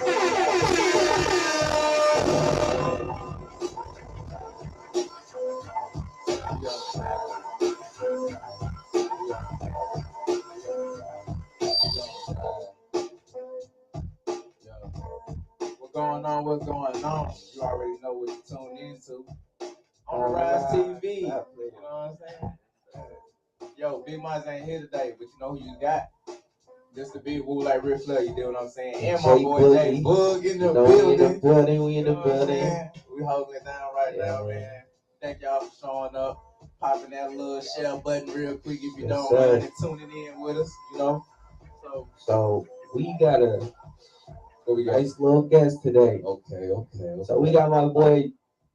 What's going on? You already know what you tuned into on the Rize TV. You know what I'm saying? Yo, Big Maz ain't here today, but you know who you got? Just the big Wooh like Rick Flair, you know what I'm saying? And my boy Jay Bug in the building. We in the building. We holding it down right now, man. Thank y'all for showing up, popping that little share button real quick if you don't mind and tuning in with us, you know. So we got a nice little guest today. Okay. So we got my boy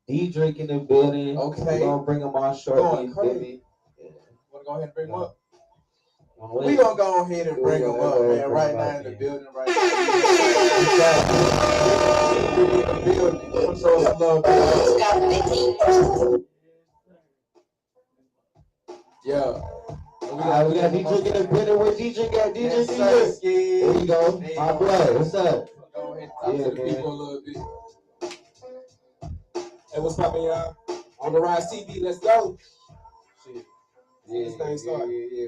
Deadrick in the building. Okay. We're gonna bring him on shortly. Yeah. Wanna go ahead and bring him up? We gonna go ahead and bring him up, man. Right now in the building, right now. Show some love. Yeah. We got Deadrick in the building. Where Deadrick at? Deadrick. There you go. My boy, what's up? Go ahead and talk to the people a little bit. Hey, what's poppin', y'all? On the Rize TV, let's go. Shit. Yeah,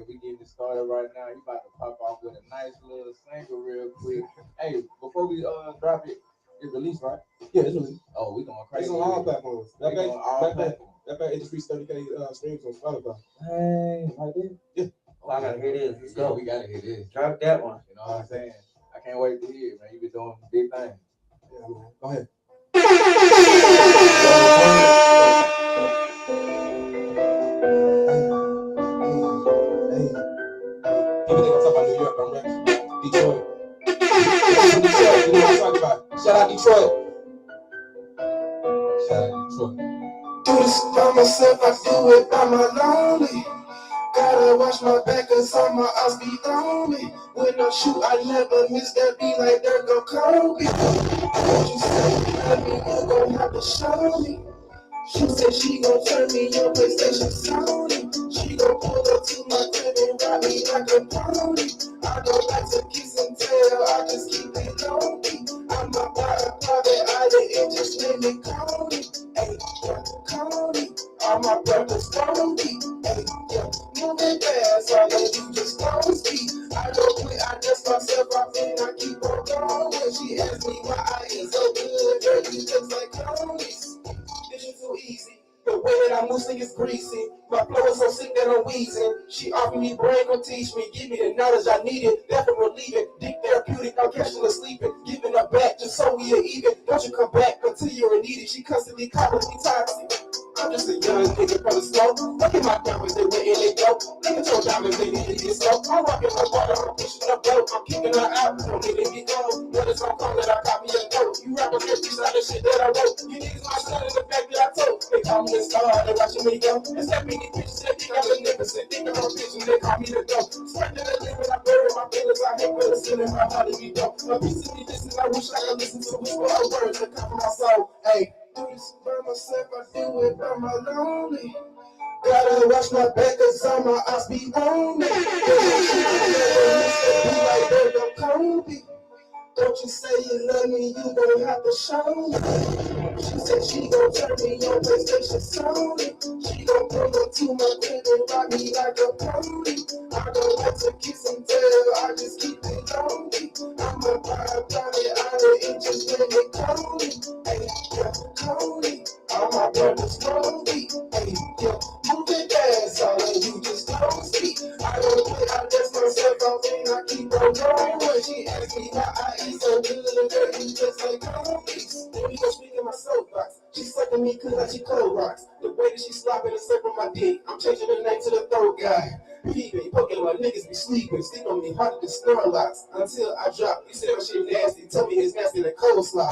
we getting it started right now. He about to pop off with a nice little single real quick. Hey, before we drop it, it's released, right? Yeah, it's released. Oh, we going crazy. It's on all platforms. That back, it just reached 30K streams on Spotify. Hey, like this? Yeah. I gotta hear this. Let's go. We gotta hear this. Drop that one. You know what I'm saying? I can't wait to hear it, man. You been doing big things. Yeah, man. Go ahead. People think I'm talking about New York, I'm rapping Detroit. Detroit, you know what I'm talking about. Shout out Detroit. Do this by myself, I do it by my lonely. Gotta watch my back cause all my eyes be on me. When I shoot, I never miss that beat like there go Kobe. What you say, I mean, you gon' have to show me. She said she gon' turn me on PlayStation Sony. She gon' pull up to my crib and ride me like a pony. I go back to kiss and tell, I just keep it lonely. I'm a private island and just name it Coney. Hey, yeah, Coney. All my brothers don't be. Hey, yeah, moving fast, all of you just don't speak. I don't quit, I dust myself off and I keep on going. When she asks me why I ain't so good, girl, you just like Coney's. This is too easy. The way that I move is greasy. My flow is so sick that I'm wheezing. She offered me brain, gon' teach me. Give me the knowledge I needed. Never relieve it. Deep therapeutic, I'm catching her sleeping. Giving her back just so we are even. Don't you come back until you're needed. She constantly calling me toxic. I'm just a young nigga from the smoke. Look at my diamonds, they went in they go. Look at your diamonds, they need to get slow. I'm rocking her water, I'm pushing her boat. I'm kicking her out, don't need to get cold. What is on call that I got me a coat? You rappers get these other shit that I wrote. You niggas my son in the fact that I told. They call me a star, they watching me go. It's that many bitches that think I'm magnificent. Think I'm a bitch and they call me the dope. Spreading the limit, I bury my feelings. I hate with a sin in my heart to be dope. A piece of me listen, I wish I could listen to whisper of words that come from my soul. Hey. Do this by myself, I do it by my lonely. Gotta watch my back cause all my eyes be on me. Be like there go Kobe. Don't you say you love me, you gon' have to show me. She said she gon' turn me on PlayStation Sony. She gon' pull up to my crib and ride me like a pony. I don't like to kiss and tell, I just keep it lonely. I'm a private island and just let it Coney. Hey, yeah, Coney. All my brothers don't be. Hey, yeah, moving fast, all of you just don't speak. I don't quit, I dust myself off and I keep on going. When she asks me why I eat so good, girl, you just like Coney's. Then we go speak in my soapbox. She sucking me cause like she cold rocks. The way that she slopping and sucking my dick, I'm changing the name to the throat guy. Peeping, poking my niggas be sleeping. Sleep on me harder than Snorlax. Until I drop, you said my shit nasty. Tell me it's nasty than coleslaw.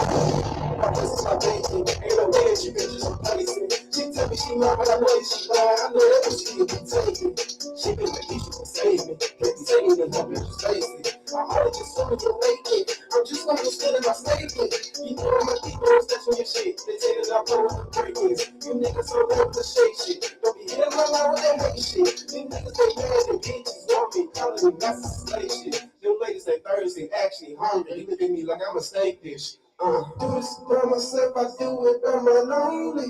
My pussy my baby. Ain't no way that you can just replace me. She tell me she mad, but I know that she lying. I know that what she could be taking. She been the teacher to save me. Can't be taking the help me just face it. I'm only just swimming to lately. I'm just gonna be still in my statement. You know my people is touching your shit. They say that I'm going with the break-ins. You niggas so real to shake shit. Don't be hitting my line with that hate shit. You niggas they mad, they bitches want me. Calling me master slave shit. The them ladies say Thursday, actually hungry. He look at me like I'm a steak dish. Do this by myself, I do it by my lonely.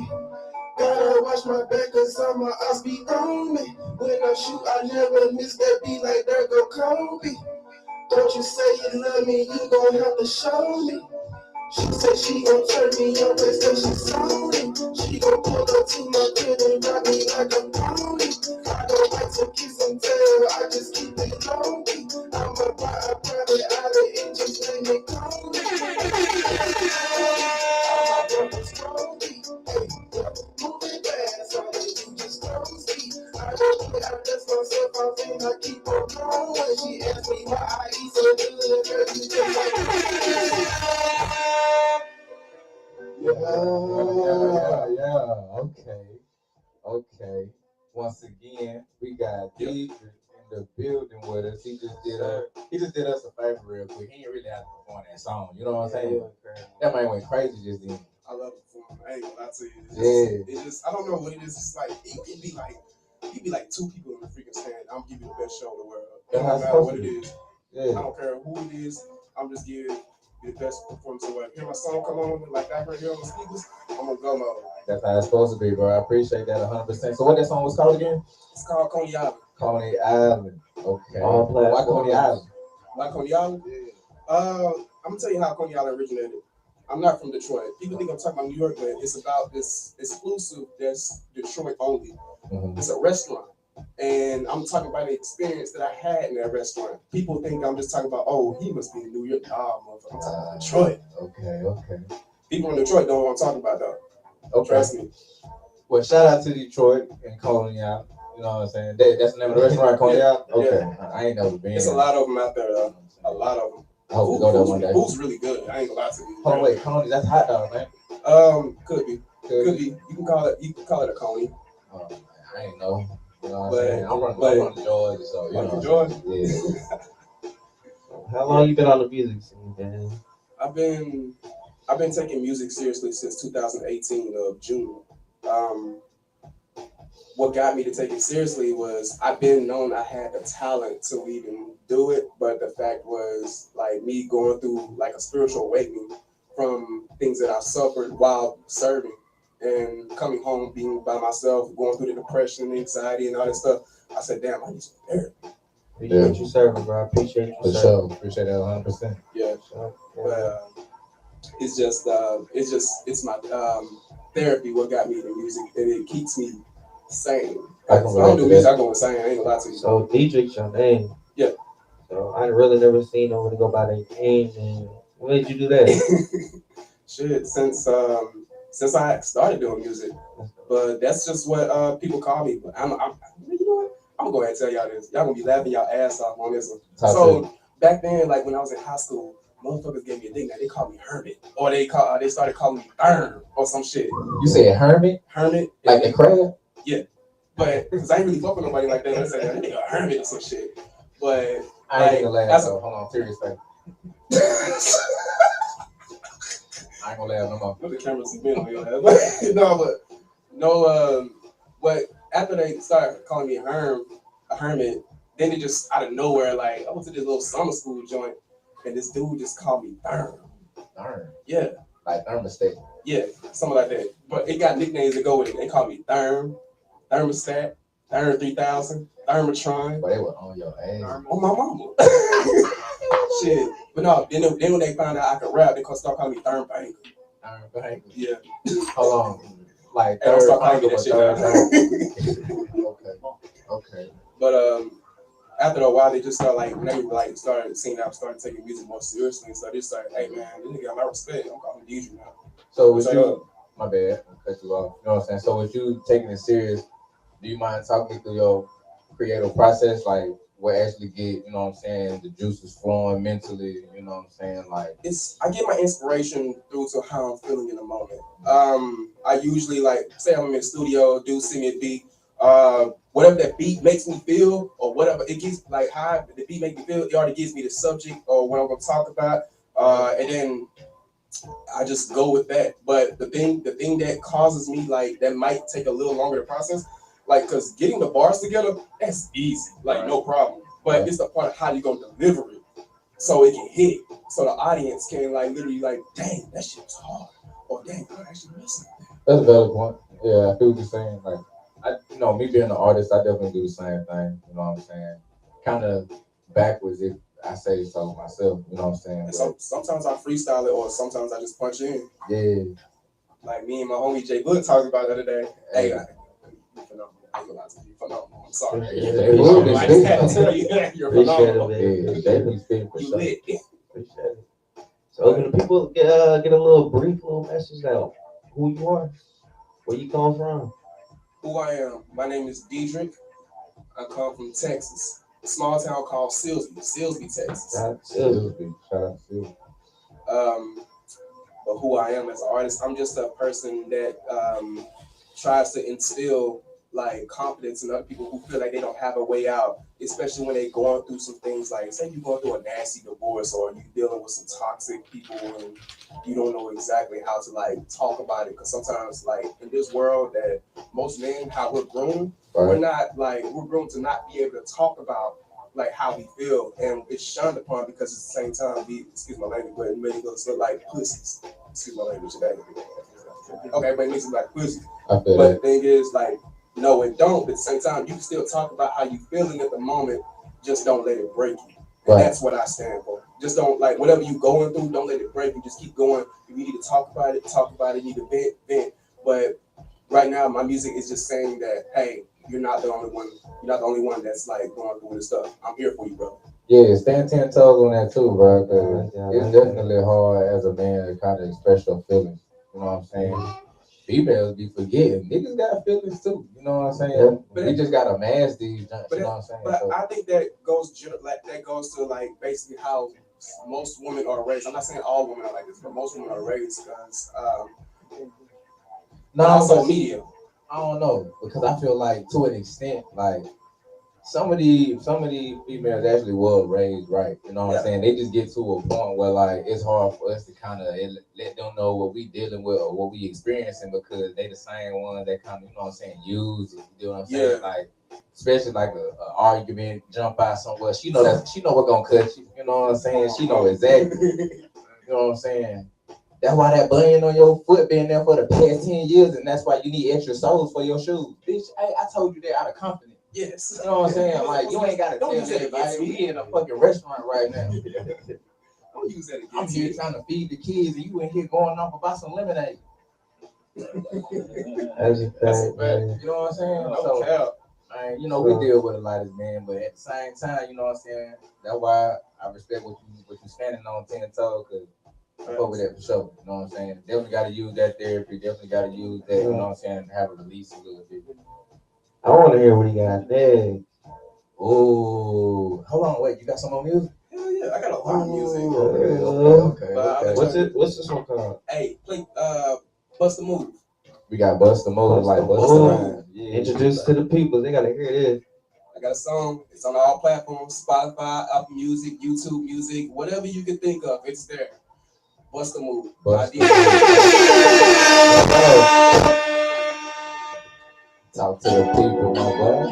Gotta watch my back cause all my eyes be on me. When I shoot, I never miss that beat like there go Kobe. Don't you say you love me, you gon' have to show me. She said she gon' turn me on, but say she's sorry. She gon' pull up to my crib and rock me like a pony. I don't like to kiss and tell, I just keep it lonely. I'ma buy a private island and just name it Coney. All my brothers Coney. Moving fast, all they do just crazy. I don't quit, I dust myself off and I keep on going. She asked me why I eat so good, girl, you just like Okay. Once again, we got Deadrick in the building with us. He just did us a favor real quick. He ain't really have to perform that song. You know what I'm saying? That man went crazy just then. I love performing. I ain't gonna lie to you. It's just I don't know what it is. It's like it be like two people in the freaking stand. I'm giving you the best show in the world. It don't matter what it is. I don't care who it is. I'm just giving you the best performance in the world. Hear my song come on like I heard here on the speakers. I'm gonna go mode. That's how it's supposed to be, bro. I appreciate that 100%. So what that song was called again? It's called Coney Island. Coney Island. Okay. Why Coney Island? Why Coney Island? I'm gonna tell you how Coney Island originated. I'm not from Detroit. People think I'm talking about New York, but it's about this exclusive that's Detroit only. Mm-hmm. It's a restaurant. And I'm talking about the experience that I had in that restaurant. People think I'm just talking about, oh, he must be in New York. Oh, motherfucker, I'm talking about Detroit. Okay. People in Detroit don't know what I'm talking about, though. Okay. Trust me. Well, shout out to Detroit and Coney Island. You know what I'm saying? That's the name of the restaurant, Coney Island? Okay. Yeah. I ain't never been. There's a lot of them out there, though. A lot of them. I hope we go there one day. Food's really good. I ain't gonna lie to you. Oh, wait, Coney, that's hot dog, man. Could be. You can call it a Coney. I ain't know. You know what I'm saying? I'm from Georgia, so you know. Georgia? Yeah. How long you been on the music scene, man? I've been taking music seriously since 2018 of June. What got me to take it seriously was I've been known I had the talent to even do it, but the fact was like me going through like a spiritual awakening from things that I suffered while serving and coming home being by myself, going through the depression, anxiety, and all that stuff. I said, damn, I need some therapy. Appreciate you serving, bro. Appreciate you serving. Sure. Appreciate that 100%. Yeah. But it's my therapy what got me into music, and it keeps me sane. I don't do music, I go insane. I ain't gonna lie to you. So Deadrick's your name. Yeah. So I really never seen nobody go by their name. And when did you do that? Shit, since I started doing music, but that's just what people call me. But I'm you know what? I'm gonna go ahead and tell y'all this. Y'all gonna be laughing y'all ass off on this one. So back then, like when I was in high school, motherfuckers gave me a nickname. They called me Hermit, or they started calling me Therm or some shit. You said Hermit? Hermit, like the crab? Yeah, but because I ain't really fuck with nobody like that. I said that nigga Hermit or some shit. But I ain't gonna laugh. Hold on, serious thing. I ain't gonna laugh no more. The cameras have been on your ass. But after they started calling me a hermit, then it just out of nowhere, like I went to this little summer school joint, and this dude just called me Therm. Therm? Yeah. Like thermostat? Yeah, something like that. But it got nicknames that go with it. They call me Therm, Thermostat, Therm 3000, Thermotron. But they were on your ass. On my mama. Shit. But no, then when they found out I could rap, they start calling me Therm Banker. Therm Banker? Yeah. Hold on. Like Third start calling me that shit. Okay. But after a while, they just started seeing I started taking music more seriously. So they started, hey man, this nigga got my respect. I'm calling Deadrick now. So with you, my bad, I'll cut you off. You know what I'm saying? So with you taking it serious, do you mind talking me through your creative process? Like what actually get, you know what I'm saying, the juices flowing mentally, you know what I'm saying? Like I get my inspiration through to how I'm feeling in the moment. I usually say I'm in the studio, send me a beat. Whatever that beat makes me feel, or whatever it gives, like how the beat makes me feel, it already gives me the subject or what I'm gonna talk about, and then I just go with that. But the thing that causes me that might take a little longer to process, because getting the bars together, that's easy, no problem. But it's the part of how you gonna deliver it so it can hit. So the audience can like literally like, dang, that shit was hard. Or dang, I actually missed it. That's a valid point. Yeah, I feel what you're saying. Like, me being an artist, I definitely do the same thing. You know what I'm saying? Kind of backwards if I say so myself. You know what I'm saying? And sometimes I freestyle it, or sometimes I just punch in. Yeah. Like me and my homie Jay Wood talked about the other day. Hey, you're phenomenal. I realize you're phenomenal. I'm sorry. I just had to tell you that you're phenomenal. Yeah, definitely speaking for You sure. lit. Appreciate it. So can the people get a little brief message out? Who you are? Where you come from? Who I am? My name is Deadrick. I come from Texas, a small town called Silsbee, Texas. Shout out to Silsbee. But who I am as an artist, I'm just a person that tries to instill like confidence in other people who feel like they don't have a way out, especially when they're going through some things like, say you're going through a nasty divorce or you're dealing with some toxic people and you don't know exactly how to like talk about it. Because sometimes like in this world that most men, how we're groomed, we're groomed to not be able to talk about like how we feel, and it's shunned upon because at the same time excuse my language, but many of us look like pussies. Excuse my language today. Okay, but it makes it like pussies. But the thing is like, no, it don't. But at the same time, you can still talk about how you feeling at the moment. Just don't let it break you. And that's what I stand for. Just don't like whatever you going through. Don't let it break you. Just keep going. If you need to talk about it. You need to vent. But right now, my music is just saying that, hey, you're not the only one. You're not the only one that's like going through this stuff. I'm here for you, bro. Yeah, stand 10 toes on that too, bro. Cause it's definitely hard as a man to kind of express your feelings. You know what I'm saying? Females be forgetting. Niggas got feelings too. You know what I'm saying? But we just gotta mask these. You know what I'm saying? But I think that goes to like basically how most women are raised. I'm not saying all women are like this, but most women are raised because also media. I don't know, because I feel like to an extent, like some of these females actually were raised right. You know what I'm saying? They just get to a point where like it's hard for us to kind of let them know what we dealing with or what we experiencing, because they the same ones that kind of, you know what I'm saying, use it. You know what I'm saying? Yeah. Like especially like a argument, jump out somewhere. She know what gonna cut you. You know what I'm saying? She know exactly. You know what I'm saying? That's why that bunion on your foot been there for the past 10 years, and that's why you need extra soles for your shoes. Bitch, I told you that out of confidence. Yes. You know what I'm saying? Like, you ain't got to tell everybody. We in a fucking restaurant right now. Don't use that against I'm here trying to feed the kids, and you in here going off about some lemonade. That's a fact, man. You know what I'm saying? So, we deal with a lot of men, but at the same time, you know what I'm saying? That's why I respect what you standing on 10 toes, because I fuck with that for sure. You know what I'm saying? Definitely got to use that therapy. Definitely got to use that, you know what I'm saying, and have a release a little bit. I want to hear what he got next. Oh, hold on, wait, you got some more music? Hell yeah, I got a lot of music. Okay. What's this one called? Hey, play Bust the Move. We got Bust the Move, like Bust the Move. Yeah, introduce to the people. They gotta hear this. I got a song. It's on all platforms: Spotify, Apple Music, YouTube Music, whatever you can think of. It's there. Bust the Move. Bust the Move. Talk to the people, my boy.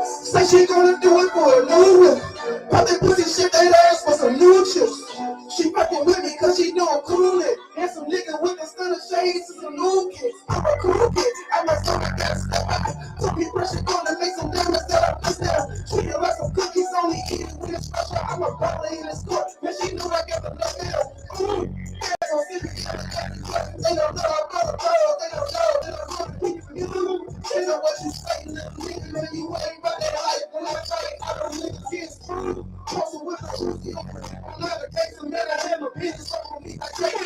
Say she gonna do it for a new whip. Pop that pussy shit that ass for some new chips. She fucking with me cause she know I'm coolin'. And some nigga with the stunner shades and some new kids. I'm a cool kid. I'm a stomach gas. Took me pressure gonna make some damage that I missed out. Treat her like some cookies, only eat it with a special. I'm a baller in the score. Man, she knew I got the love else. They don't know I'm they don't know. They know what you say, little nigga. Man, you ain't about that life. When I fight, I don't live kids. Posting with the Uzi. I'm not a case of man. I have a business on me. I take it.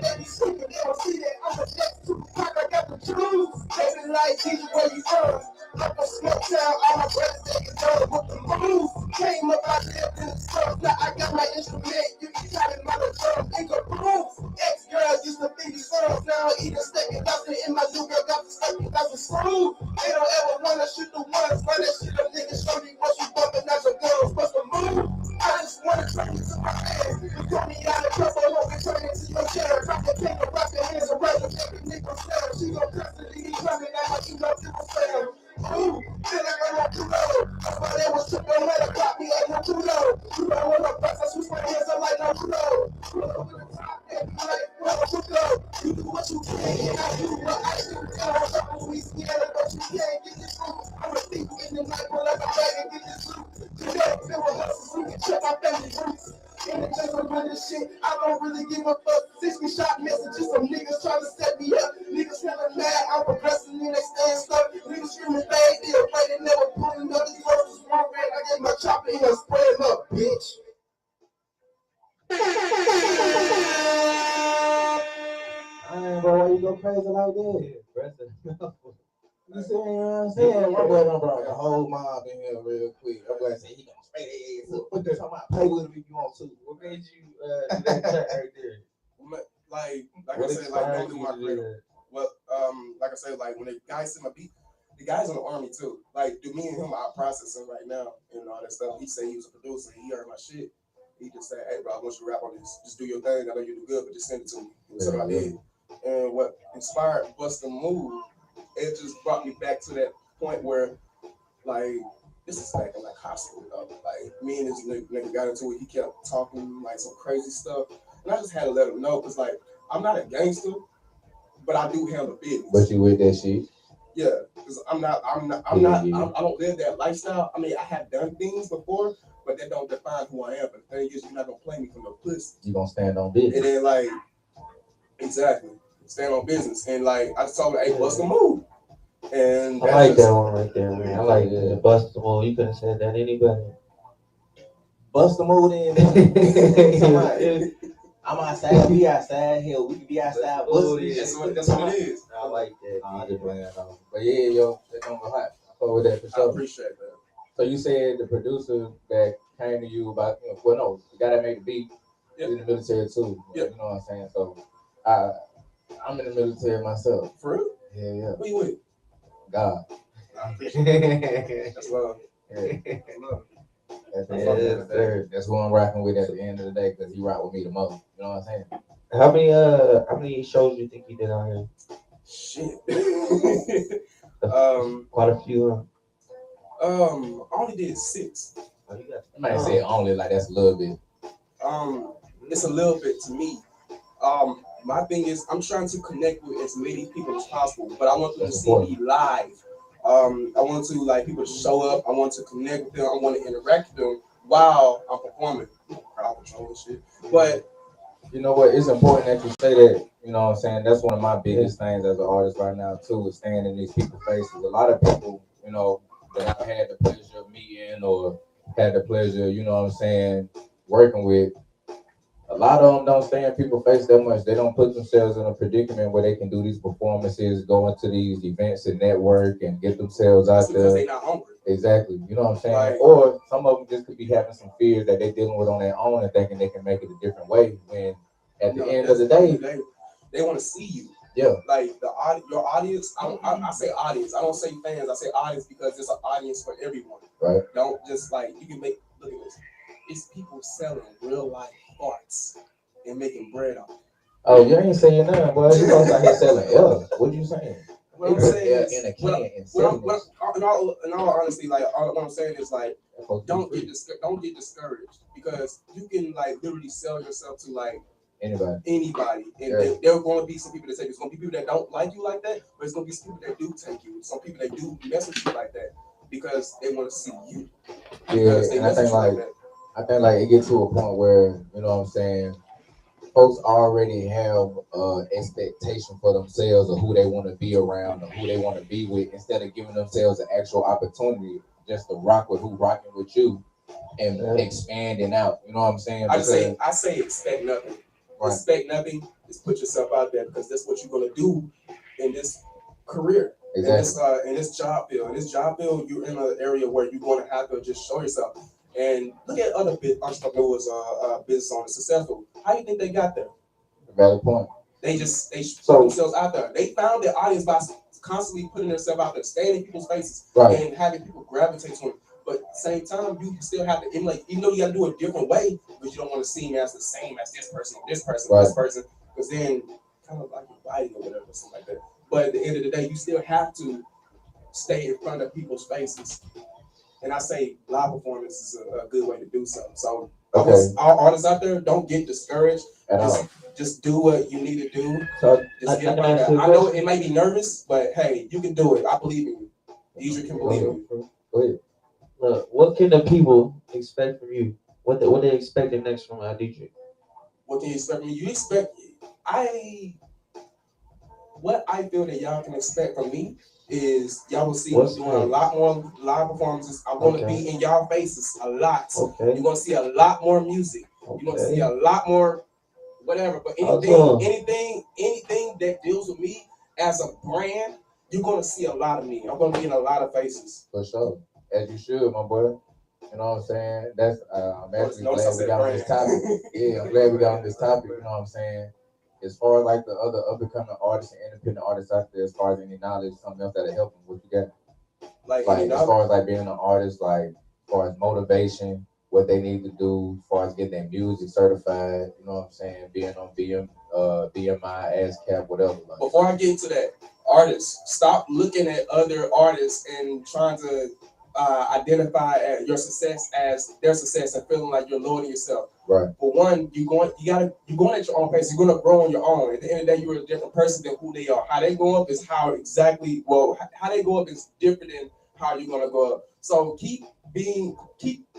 They be stupid. They don't see that. I'm a next to pack. I got the juice. They be like, Jesus, where you from? I'm from Smoke Town. All my brothers taking down with the move. Came up out there in the stuff. Now I got my instrument. You can tell it my drum. It go proof. Ex-girls used to be these girls. Now I eat a steak and nothing in my new girl got the steak and nothing smooth. They don't ever wanna shoot the ones. Run that shit up, niggas. Show me what you bumping out your girls. Supposed to move. I just wanna turn it to my head. You call me out of trouble. Hope it turn into your chair. Drop the pen custody. Coming out, you know, people say, ooh, feel like I want to know. That's why they was took on letter, caught me at no kudo. You know what I'm about to switch my hands up like no kudo. Over the top, and be like, well, kudo. You do what you can, and I do what I do. And I'm trouble, we scared, but you can't get this through. I'm a thief in the night, but like I'm back and get this loot. Today, there were hustles, we can check my family roots. In the chase of running shit, I don't really give a fuck. 60 shot messages, some niggas trying to set me up. Niggas feeling mad, I'm progressing and they staying stuck. Niggas screaming fade, they afraid they never pulling up. These folks was wrong, man. I get my chopper in and spray him up, bitch. Bro, why you go crazy like that? You see what I'm saying? My boy done brought the whole mob in here real quick. I'm gonna say he gonna spray their ass up. What they talking about? Play with him if you want to. What made you do that track right there? Like What I said, like inspired don't do you my to do creative. that? Well, like I said, like when the guys send my beat, the guy's in the army too. Like, do me and him are processing right now and all that stuff. He said he was a producer. He heard my shit. He just said, "Hey, bro, I want you to rap on this. Just do your thing. I know you do good, but just send it to me." And so I did. And what inspired Bust a Move, it just brought me back to that point where, like, this is back in like high school, though. Like, me and this nigga got into it. He kept talking like some crazy stuff, and I just had to let him know, cause like I'm not a gangster, but I do handle business. But you with that shit? Yeah, because I don't live that lifestyle. I mean, I have done things before, but that don't define who I am. But the thing is, you're not gonna play me from no pussy. You gonna stand on business? And then like, exactly, stand on business. And like, I just told him, "Hey, what's the move?" And I like that one right there, man. I like that. Bust the Move. You could have said that anybody. Bust the move in, man. I'm outside, we outside, hell, we can be outside. That's what it is. I like that. I just playing on. But yeah, yo, that's gonna go hot. I fuck with that for I sure. appreciate that. So you said the producer that came to you about, well, no, the guy that made the beat is in the military too. Yep. You know what I'm saying? So I'm in the military myself. For real? Yeah. Who you with? God. I appreciate it. That's love. Yeah. That's love. That's who I'm rocking with at the end of the day, because he rock with me the most. You know what I'm saying? How many shows you think you did out here? Shit. Quite a few. I only did 6. Oh, you got. I might say only like that's a little bit. It's a little bit to me. My thing is I'm trying to connect with as many people as possible, but I want them to see me live. I want to like people to show up. I want to connect with them. I want to interact with them while I'm performing. Crowd control and shit. But you know what? It's important that you say that. You know what I'm saying? That's one of my biggest things as an artist right now too, is staying in these people's faces. A lot of people, you know, that I've had the pleasure of meeting or had the pleasure, you know what I'm saying, working with. A lot of them don't stay in people's face that much. They don't put themselves in a predicament where they can do these performances, go into these events and network and get themselves out there. Because they're not hungry. Exactly. You know what I'm saying? Right. Or some of them just could be having some fears that they're dealing with on their own and thinking they can make it a different way. When at the end of the day, they want to see you. Yeah. Like your audience. I say audience. I don't say fans. I say audience because it's an audience for everyone. Right. Don't just like you can make. Look at this. It's people selling real life farts and making bread off. Oh, you ain't saying nothing, boy. You guys out here selling L's. What you saying? What I'm saying is, in a can and selling this. in all honesty, like what I'm saying is like, don't get discouraged because you can like literally sell yourself to like anybody, and there are going to be some people that take you. There's going to be people that don't like you like that, but there's going to be some people that do take you. Some people that do mess with you like that because they want to see you. Yeah, and I think like it gets to a point where, you know what I'm saying, folks already have expectation for themselves of who they want to be around or who they want to be with, instead of giving themselves an actual opportunity just to rock with who rocking with you and expanding out. You know what I'm saying? I say expect nothing. Right. Expect nothing. Just put yourself out there because that's what you're gonna do in this career. Exactly. In this job field. In this job field, you're in an area where you're gonna have to just show yourself. And look at other entrepreneurs, business owners, successful. How do you think they got there? Valid point. They put themselves out there. They found their audience by constantly putting themselves out there, staying in people's faces, and having people gravitate to them. But at the same time, you still have to emulate, even though you got to do it a different way, but you don't want to seem as the same as this person or this person or this person, because then kind of like you're biting or whatever, something like that. But at the end of the day, you still have to stay in front of people's faces. And I say live performance is a good way to do so. So all artists out there, don't get discouraged. Just do what you need to do. So just get up out there. I know it may be nervous, but hey, you can do it. I believe in you. Deidrick can believe in you. Go ahead. Look, what can the people expect from you? What they expecting next from Deidrick? What can you expect from me? You expect what I feel that y'all can expect from me is y'all will see me doing a lot more live performances. I want to be in y'all faces a lot. You're gonna see a lot more music. You're gonna see a lot more whatever. But anything that deals with me as a brand, you're gonna see a lot of me. I'm gonna be in a lot of faces. For sure. As you should, my boy. You know what I'm saying? That's I'm actually glad we got on this topic. Yeah, I'm glad we got on this topic, you know what I'm saying? As far as like the other up-and-coming artists and independent artists out there, as far as any knowledge, something else that'll help them, what you got? Like as far as like being an artist, like as far as motivation, what they need to do, as far as getting their music certified, you know what I'm saying? Being on BMI, ASCAP, whatever. Like. Before I get into that, artists, stop looking at other artists and trying to identify your success as their success and feeling like you're lower than yourself. Right. For one, you're going at your own pace. You're gonna grow on your own. At the end of the day, you're a different person than who they are. How they go up is how they go up is different than how you're gonna go up. So keep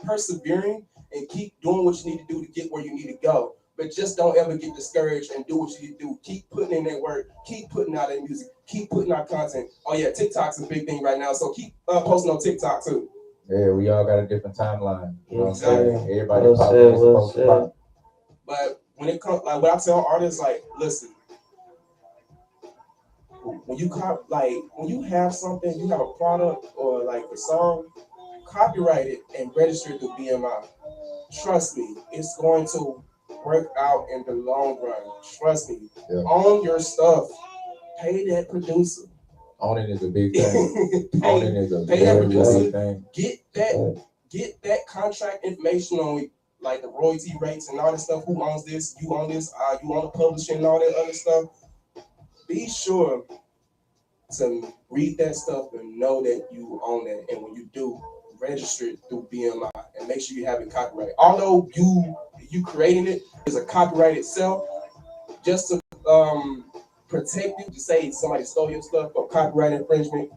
persevering and keep doing what you need to do to get where you need to go. But just don't ever get discouraged and do what you need to do. Keep putting in that work. Keep putting out that music. Keep putting out content. Oh yeah, TikTok's a big thing right now. So keep posting on TikTok too. Yeah, we all got a different timeline. You know what I'm saying? Everybody pop. But when it comes, like what I tell artists, like, listen, when you have something, you have a product or like a song, copyright it and register it through BMI. Trust me, it's going to work out in the long run. Trust me. Yeah. Own your stuff. Pay that producer. Owning is a big thing. Owning is a very big thing. Get that contract information on like the royalty rates and all that stuff. Who owns this? You own this. You own the publishing and all that other stuff. Be sure to read that stuff and know that you own that. And when you do, register it through BMI and make sure you have it copyrighted. Although you creating it is a copyright itself, just to protect you. To say somebody stole your stuff or copyright infringement,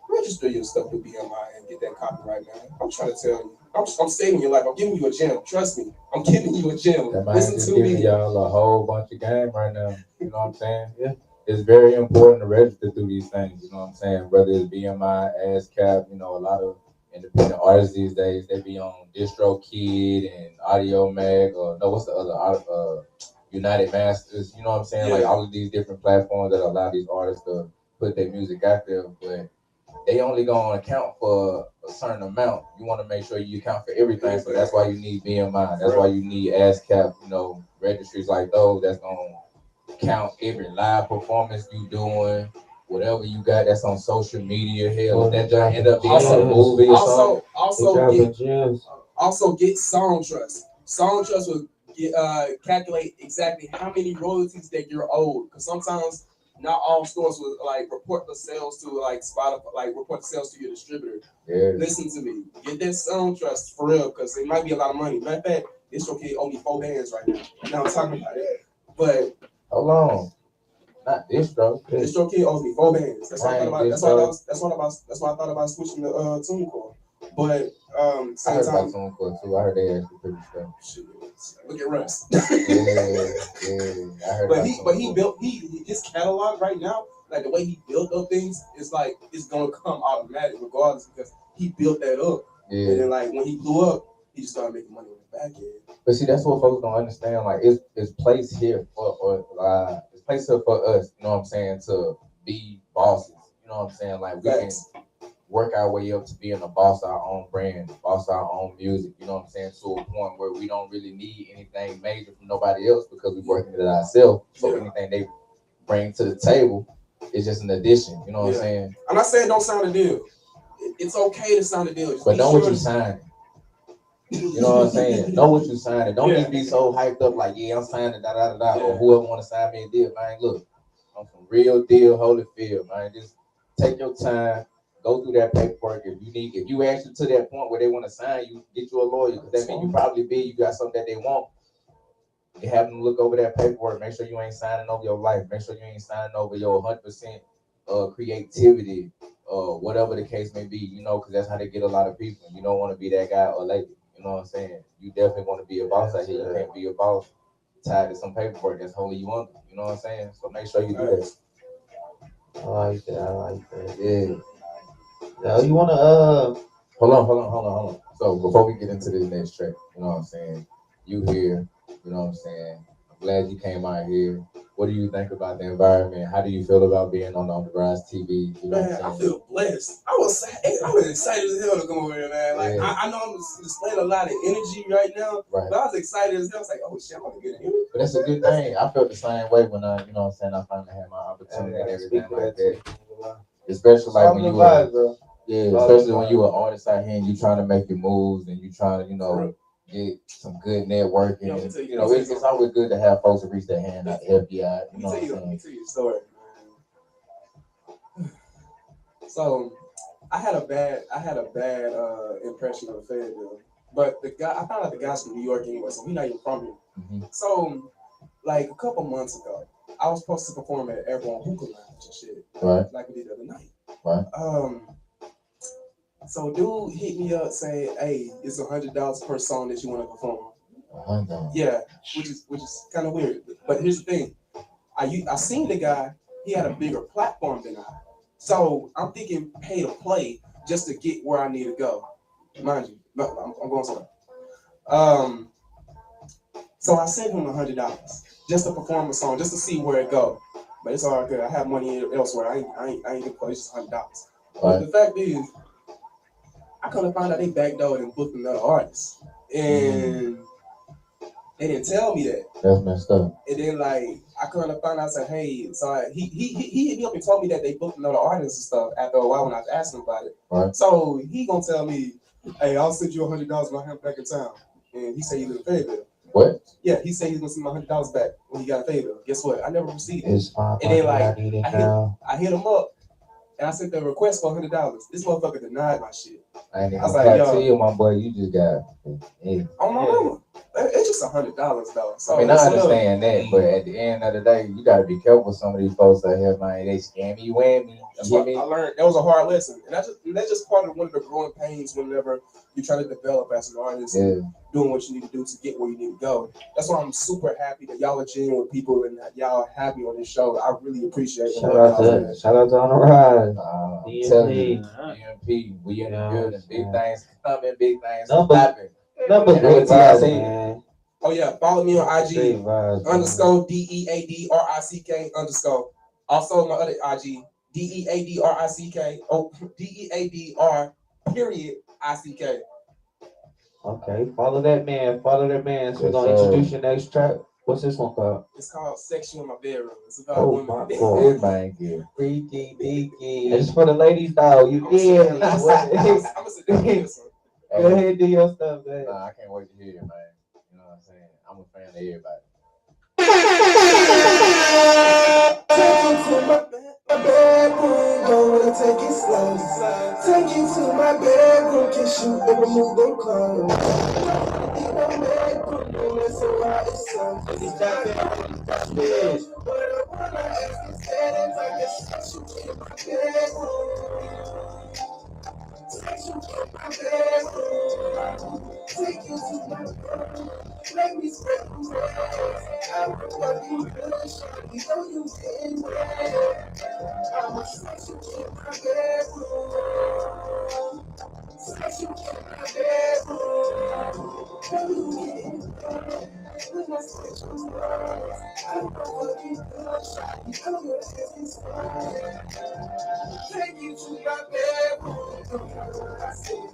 register your stuff through BMI and get that copyright, man. I'm trying to tell you. I'm saving your life. I'm giving you a gem. Trust me. I'm giving you a gem. Listen to me. Y'all a whole bunch of game right now. You know what I'm saying? Yeah. It's very important to register through these things. You know what I'm saying? Whether it's BMI, ASCAP, you know, a lot of independent artists these days, they be on DistroKid and Audio Mag, or no, what's the other, United Masters, you know what I'm saying? Yeah. Like all of these different platforms that allow these artists to put their music out there, but they only gonna account for a certain amount. You want to make sure you account for everything, so that's why you need BMI. That's why you need ASCAP, you know, registries like those that's gonna count every live performance you doing. Whatever you got that's on social media, hell, that just end up being a movie or something. Also get Song Trust. Song Trust will calculate exactly how many royalties that you're owed. Because sometimes not all stores will like report the sales to like Spotify, like report the sales to your distributor. Yeah. Listen to me. Get that Song Trust for real, because it might be a lot of money. Matter of fact, this okay owe me 4 bands right now. Now I'm talking about it. But hold on. Not distro. DistroKid owes me 4 bands. That's why I thought about. That's why I thought about switching to TuneCore. But same time. TuneCore too. I heard they actually pretty stuff. Look at Russ. Yeah. I heard. But he built his catalog right now. Like the way he built up things, it's like it's gonna come automatic regardless because he built that up. Yeah. And then like when he blew up, he just started making money on the back end. But see, that's what folks don't understand. Like it's placed here for place here for us, you know what I'm saying, to be bosses. You know what I'm saying? Like we can work our way up to being a boss of our own brand, boss of our own music, you know what I'm saying, to a point where we don't really need anything major from nobody else because we're working it ourselves. So anything they bring to the table is just an addition, you know what I'm saying? I'm not saying don't sign a deal. It's okay to sign a deal. Just but know what you signing. You know what I'm saying? Know what you signing. Don't just be so hyped up like, yeah, I'm signing, or whoever want to sign me a deal. Man, look, on some real deal Holyfield, man. Just take your time, go through that paperwork. If you actually to that point where they want to sign you, get you a lawyer, because that means you probably you got something that they want. You have them look over that paperwork. Make sure you ain't signing over your life. Make sure you ain't signing over your 100% creativity, whatever the case may be. Because that's how they get a lot of people. You don't want to be that guy or lady. You know what I'm saying? You definitely want to be a boss out here. You can't be a boss tied to some paperwork that's holding you under. You know what I'm saying? So make sure you do that. I like that. Yeah. Now you wanna Hold on. So before we get into this next track, you know what I'm saying? You here, you know what I'm saying? I'm glad you came out here. What do you think about the environment? How do you feel about being on the Rise TV? You know Man, I feel blessed. I was excited as hell to come over here, man. Like I know I'm displaying a lot of energy right now, but I was excited as hell. I was like, oh shit, I'm gonna get it. But that's a good thing. I felt the same way when I finally had my opportunity and everything like that. Especially like when you were, especially when you were artist out here and you trying to make your moves and you trying to, get some good networking. It's always good to have folks to reach their hand out to help you out. You know what I'm saying? Let me tell you a story, man. So I had a bad impression of Fayetteville, but I found out the guy's from New York anyway, so he's not even from here. Mm-hmm. So like a couple months ago, I was supposed to perform at Airborne Hookah Lounge and shit, like we did the other night. Right. So dude hit me up saying, "Hey, it's $100 per song that you want to perform." Yeah, which is kind of weird. But here's the thing: I seen the guy. He had a bigger platform than I. So I'm thinking pay to play just to get where I need to go. Mind you, no, I'm going somewhere. So I sent him $100 just to perform a song, just to see where it go. But it's all good. I have money elsewhere. I ain't gonna play. It's just $100. But the fact is, I couldn't find out they backdoored and booked another artist, and they didn't tell me that. That's messed up. And then I couldn't find out. I said, hey, so he hit me up and told me that they booked another artist and stuff after a while when I was asking about it. Right. So he gonna tell me, hey, I'll send you $100 when I have back in town. And he said he live in Fayetteville. What? Yeah, he said he's gonna send my $100 back when he got in Fayetteville. Guess what? I never received it. And then I hit him up. And I sent the request for $100. This motherfucker denied my shit. I was like, yo, to you, my boy, you just got on my mama. It's just $100 though. So I understand that, but at the end of the day, you gotta be careful with some of these folks out here, man. They scam you, whammy. That's what I learned. That was a hard lesson, and that's just part of one of the growing pains whenever you try to develop as an artist, and doing what you need to do to get where you need to go. That's why I'm super happy that y'all are genuine people and that y'all are happy on this show. I really appreciate it. Shout out to On the Rise. I'm telling you, DMP, we in the building. Big things coming, big things happen. Number good vibes, man. Oh yeah, follow me on IG _ DEADRICK _ Also my other IG DEADRICK DEADR_ICK. Okay, follow that man. So we're gonna introduce your next track. What's this one called? It's called Sex You in My Bedroom. It's about women. This man get freaky, deaky. It's for the ladies, though. You did. I'm gonna sit down with this one. Go ahead and do your stuff, man. Nah, I can't wait to hear it, man. You know what I'm saying? I'm a fan of everybody. My bedroom, gonna take it slow. Take you to my bedroom, kiss you and remove them clothes. In my bedroom, that's so hot it's so. It's that bad. But I wanna ask instead if I can sex you in my bedroom. Sex you in my bedroom. Take you to my bedroom. Let me spread the legs. I will fuck you good, shawty, know you getting wet. I'ma sex you in my bedroom. Sex you in my bedroom. Know you getting wet. When I sex you right, I will fuck you good, shawty, know your ass is wet. Take you to my bedroom. Don't know what I said.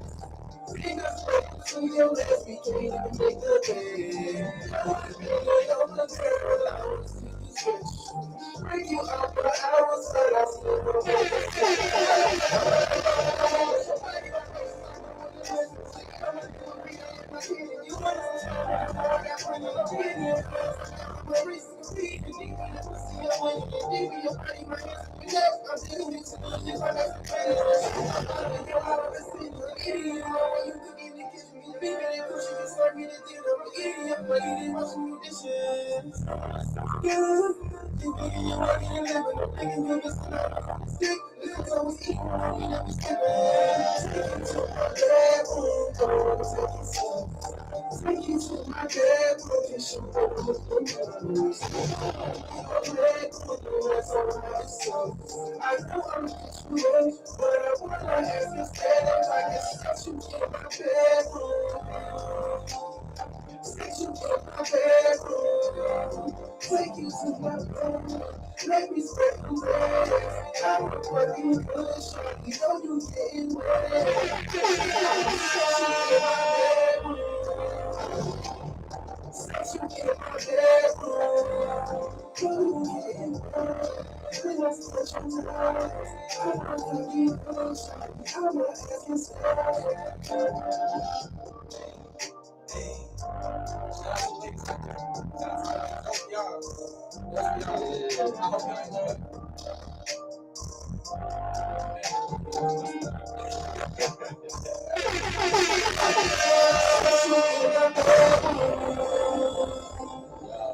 Bring us back to your last we can't even make the bed. I wanna be on the girl, I wanna see you switch. Bring you out for hours, but I still don't want to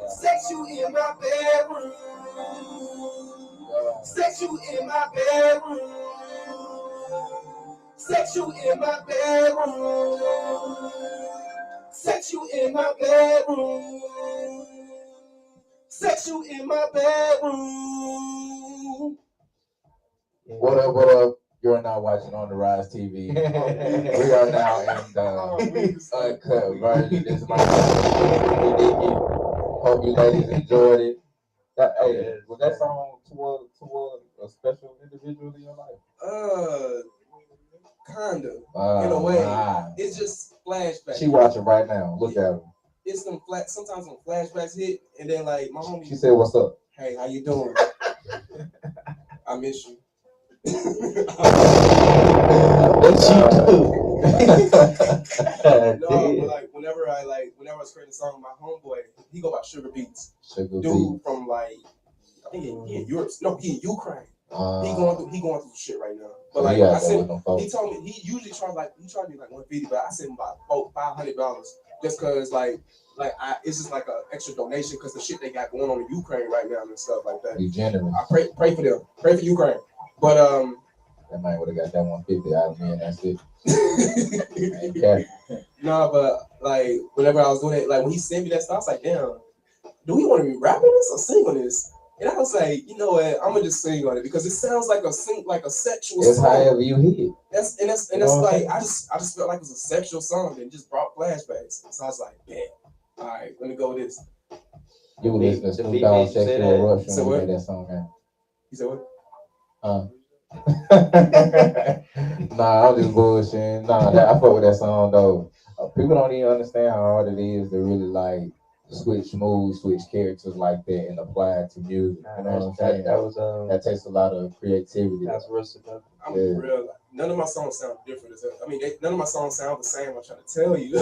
Sex you in my bedroom. Sex you in my bedroom. Sex you in my bedroom. Sex you in my bedroom. Sex you in my bedroom. What up, what up? You're now watching On the Rise TV. We are now in the uncut version. This is my hope you ladies enjoyed it. Hey, was that song toward a special individual in your life? Kind of. In a way. It's just flashbacks. She watching right now. Look at her. It's some sometimes when flashbacks hit, and then like my homie. She said, "What's up? Hey, how you doing? I miss you." What you do? No, but like whenever I was creating a song with my homeboy, he go by Sugar Beats. Dude from like I think he in Europe. No, he in Ukraine. He going through shit right now. But like I said, he told me he usually charge me like $150, but I sent him about $500 just cause it's just like an extra donation because the shit they got going on in Ukraine right now and stuff like that. You generous. I pray for them. Pray for Ukraine. But that man would have got that 150 out of me and that's it. No, but like whenever I was doing it, like when he sent me that stuff, I was like, damn, do we want to be rapping this or sing on this? And I was like, you know what, I'm gonna just sing on it because it sounds like a sexual it's song. however you hit. That's like I just felt like it was a sexual song and just brought flashbacks. So I was like, man, all right, let me go with this. You were listening to Snoop Dogg Sexual Rush when you made that song, man. You said what? Nah, I'm just bullshitting. Nah, I fuck with that song though. People don't even understand how hard it is to really like switch moves, switch characters like that and apply it to music. You know what I'm saying? That takes a lot of creativity. That's versatile. I'm real. Like, none of my songs sound different. None of my songs sound the same. I'm trying to tell you.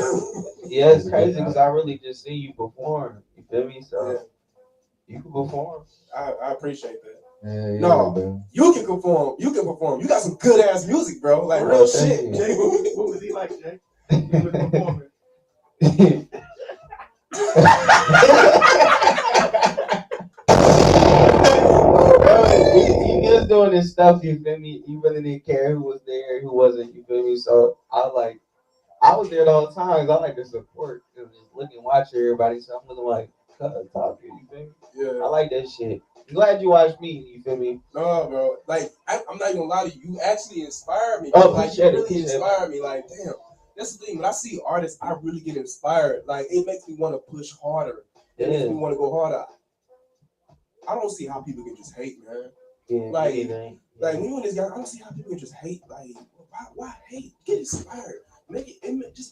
Yeah, it's crazy because I really just see you perform. You feel me? So you can perform. I appreciate that. Yeah, no, bro. You can perform. You got some good ass music, bro. Like real shit. Jay, what was he like, Jay? He was performing. He was doing his stuff, you feel me? He really didn't care who was there, who wasn't, you feel me? So I was there the whole time. I like to support, just look and watch everybody. So I'm looking like talking, you feel me? Yeah. I like that shit. I'm glad you watched me, you feel me? No, bro. Like I'm not even gonna lie to you. You actually inspired me. Oh, like you really inspired me. Like damn. That's the thing. When I see artists, I really get inspired. Like it makes me want to push harder. It makes me want to go harder. I don't see how people can just hate, man. Yeah, like when you in this guy, I don't see how people can just hate. Like why hate? Get inspired. Make it just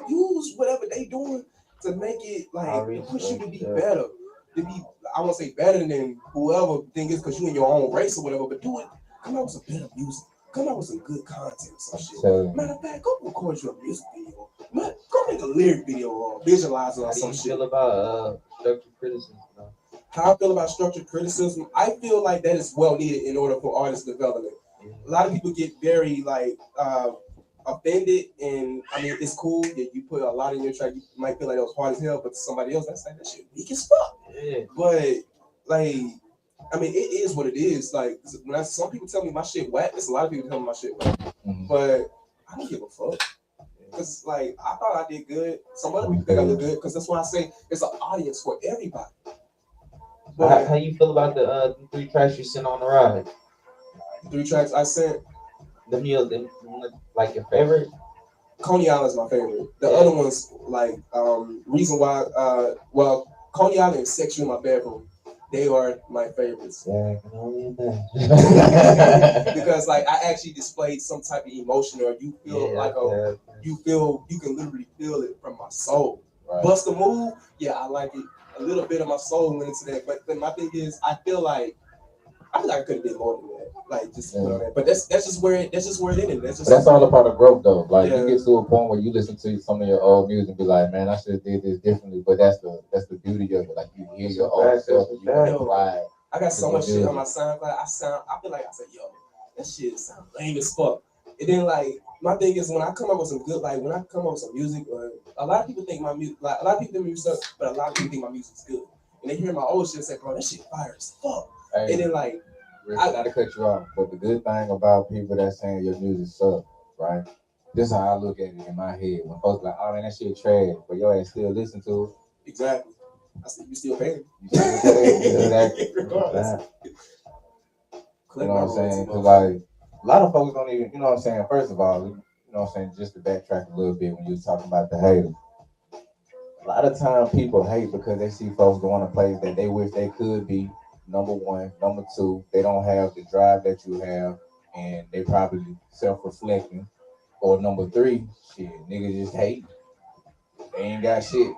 use whatever they doing to make it like to push you to be better. To be, I won't say better than whoever thing is because you in your own race or whatever, but do it. Come out with some better music. Come out with some good content, some shit. Matter of fact, go record you a music video. Man, go make a lyric video or visualize or some shit. How do you feel about structured criticism? How I feel about structured criticism? I feel like that is well needed in order for artist development. a lot of people get very like offended, and I mean it's cool that you put a lot in your track. You might feel like that was hard as hell, but to somebody else, that's like that shit weak as fuck. Yeah. But like, I mean, it is what it is. Like when some people tell me my shit whack, there's a lot of people tell me my shit whack, but I don't give a fuck. Cause like I thought I did good. Some other people think I look good. Cause that's why I say there's an audience for everybody. But How you feel about the 3 tracks you sent on the ride? 3 tracks I sent. Them like your favorite? Coney Island's my favorite. The other ones like reason why well Coney Island and Sex You in My Bedroom, they are my favorites. Yeah, I can only imagine. Because like I actually displayed some type of emotion, or you feel you can literally feel it from my soul. Right. Bust a Move, yeah, I like it. A little bit of my soul went into that, but my thing is, I feel like I could have been more than that. Like just put on that. But that's just where it is. That's all a part of growth though. Like you get to a point where you listen to some of your old music and be like, man, I should have did this differently. But that's the beauty of it. Like you hear your old self and you can apply. I got so much shit on my SoundCloud. I feel like I said, yo, that shit sounds lame as fuck. And then like my thing is when I come up with some good, like when I come up with some music, a lot of people think my music, like a lot of people think my music sucks, but a lot of people think my music's good. And they hear my old shit and say, bro, that shit fire as fuck. Hey, and then like not to cut you off, but the good thing about people that saying your music sucks, right? This is how I look at it in my head. When folks like, oh man, that shit trash, but your ass still listen to it. Exactly. I said you still paying. Exactly. Regardless. You know what I'm saying? Cause like a lot of folks don't even, you know what I'm saying? First of all, you know what I'm saying, just to backtrack a little bit when you was talking about the haters. A lot of time people hate because they see folks going to places that they wish they could be. Number one. Number two, they don't have the drive that you have, and they probably self-reflecting. Or number three, shit, niggas just hate. They ain't got shit.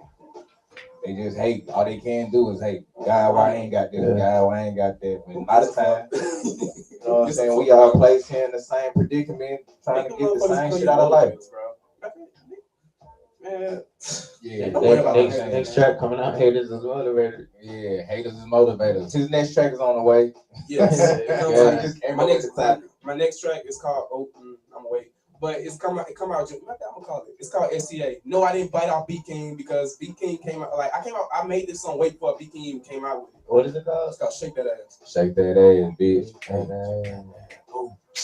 They just hate. All they can do is hate. God, why I ain't got this? God, why I ain't got that? But a lot of time, you know what I'm saying? We all placed here in the same predicament, trying to get the same shit out of life. Man. Yeah, next track coming out, Haters is Motivators. Yeah, Haters is Motivators. His next track is on the way. Yes. My next track is called Open. I'm gonna wait. But it come out. I'm gonna call it. It's called SCA. No, I didn't bite off B King because B King came out. Like I made this song way before B King even came out with it. What is it called? It's called Shake That Ass. Shake that ass, bitch.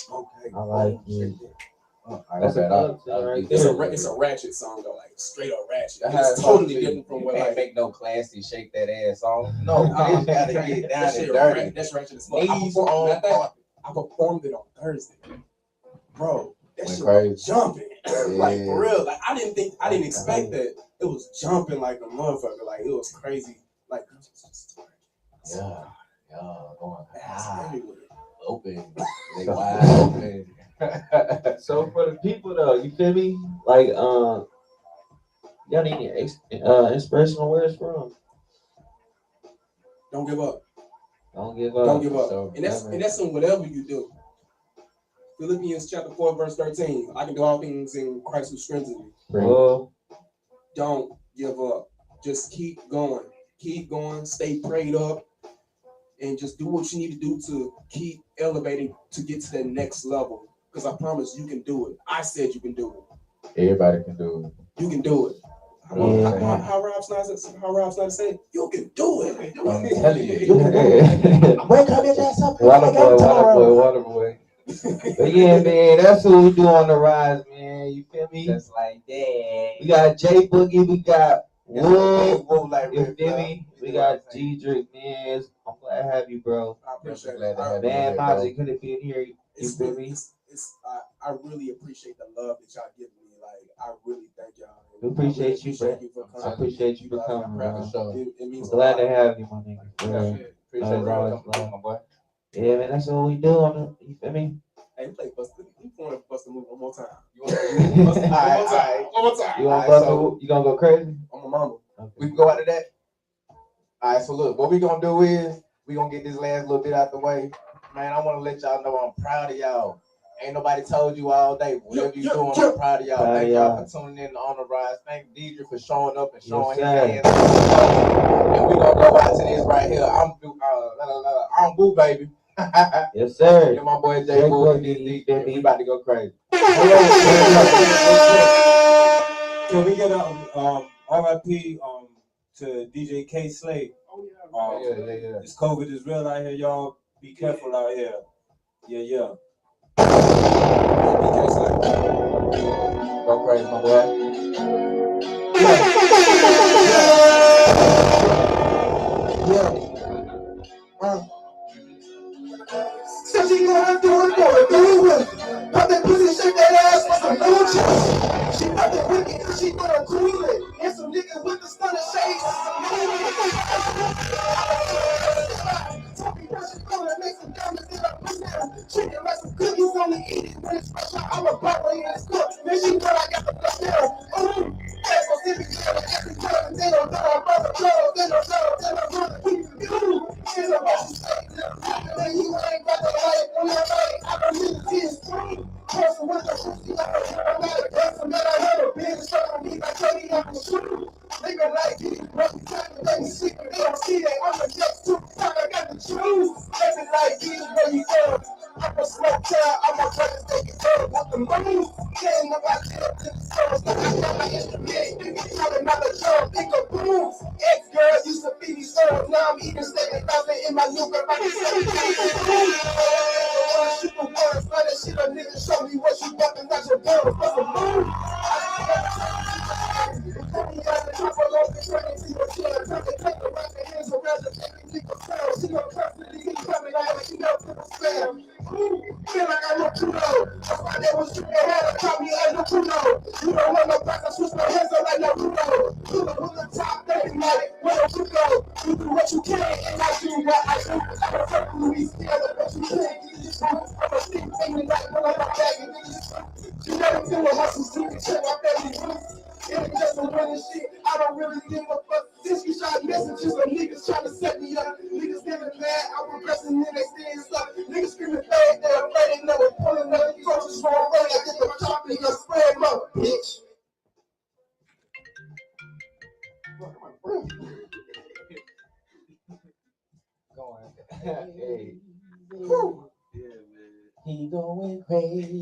Okay. I like it. That's it's a ratchet song though, like straight up ratchet. It's totally different from what I make no classy shake that ass song. No, you gotta get down and dirty. That's ratchet as fuck. I performed it on Thursday, bro. That shit was jumping, like for real. Like I didn't expect that. It was jumping like a motherfucker. Like it was crazy. Like going everywhere. Open, they wide open. So for the people though, you feel me? Like y'all need inspirational words from? Don't give up. Don't give up. Don't give up. So, and that's in whatever you do. Philippians chapter 4 verse 13. I can do all things in Christ who strengthens me. Don't give up. Just keep going. Keep going. Stay prayed up. And just do what you need to do to keep elevating to get to the next level. Because I promise you can do it. I said you can do it. Everybody can do it. You can do it. How Rob Snyder said, you can do it. I'm telling you. Wake up your ass up. Water boy. But yeah, man, that's what we do on the rise, man. You feel me? Just like that. We got J Boogie, we got Wooh, you feel me? We got Deadrick, man. I'm glad to have you, bro. I appreciate it. Man, Mazerati could have been here. You feel me? I really appreciate the love that y'all give me. Like, I really thank y'all. We appreciate you, bro. I appreciate you for coming, bro. It means glad to have you, my nigga. Appreciate it, my boy. Yeah, man, that's what we do on the, you feel me? Hey, play Buster. We want to bust a move one more time. You want to bust a move one more time? You want to bust a move? You gonna go crazy? I'm a mama. Okay. We can go after that. All right, so look, what we gonna do is we gonna get this last little bit out the way. Man, I want to let y'all know I'm proud of y'all. Ain't nobody told you all day. Whatever you doing, I'm proud of y'all. Thank y'all for tuning in on the rise. Thank Deadrick for showing up and showing his hands. And we gonna go out to this right here. I'm Wooh, baby. Yes, sir. Yeah, my boy J Boy, he about to go crazy. Can we get a RIP to DJ K Slade? Yeah. This COVID is real out here, y'all. Be careful out here. Yeah. Go crazy, my boy. So she going through it. Pop that pussy, shake that ass for some new chips. She fucking wicked cause she gonna cool it. And some niggas with the stunner shades. Make some diamonds in her pussy. Treat it like some cookies on the eat it when it's fresh out. I'm a butler in this cook. Man, she know I got the flush down. Ooh, that's so simple. They don't know I'm brother. They don't know I'm brother. You, she's a boss. And you ain't got the light on your body. I don't need to see his screen. Person with the pussy like a automatic person. Man, I heard a big stuff on me like Cody on the shoe. Nigga like these brothers trying to make me sick, but they don't see that I'm the next two. I got the truth. Every like these where you go. I'm a smoke child. I'm a brother taking care with the money. Can't nobody live in the stores. Like I got my instrument. You can tell another drum. Pick a boom. Ex-girl used to feed these girls. Now I'm eating steak and coffee in my new girl. I can say shoot the words. Let that shit a nigga show me what you got and not your girl. What's a move? Feel like I look too low. That's why they was shooting their head. Call me as a Pluto. You don't want no back. I switch my hands up like no Pluto. Pluto with the top 30 like where you go. You do what you can and I do what I do. I'm a fucking Louisiana, but you can't get this one. I'm a stick thing like when I'm back and you never feel a hustle, so you can check my family roots. It ain't just a winning shit. I don't really give a fuck. This you shot messages of niggas trying to set me up. Niggas getting mad. I'm regressing in they staying stuck. Niggas screaming fade. They're afraid they know it. Pulling up coaches for a way. I get the top in your spread, mother bitch. Hey. He going crazy.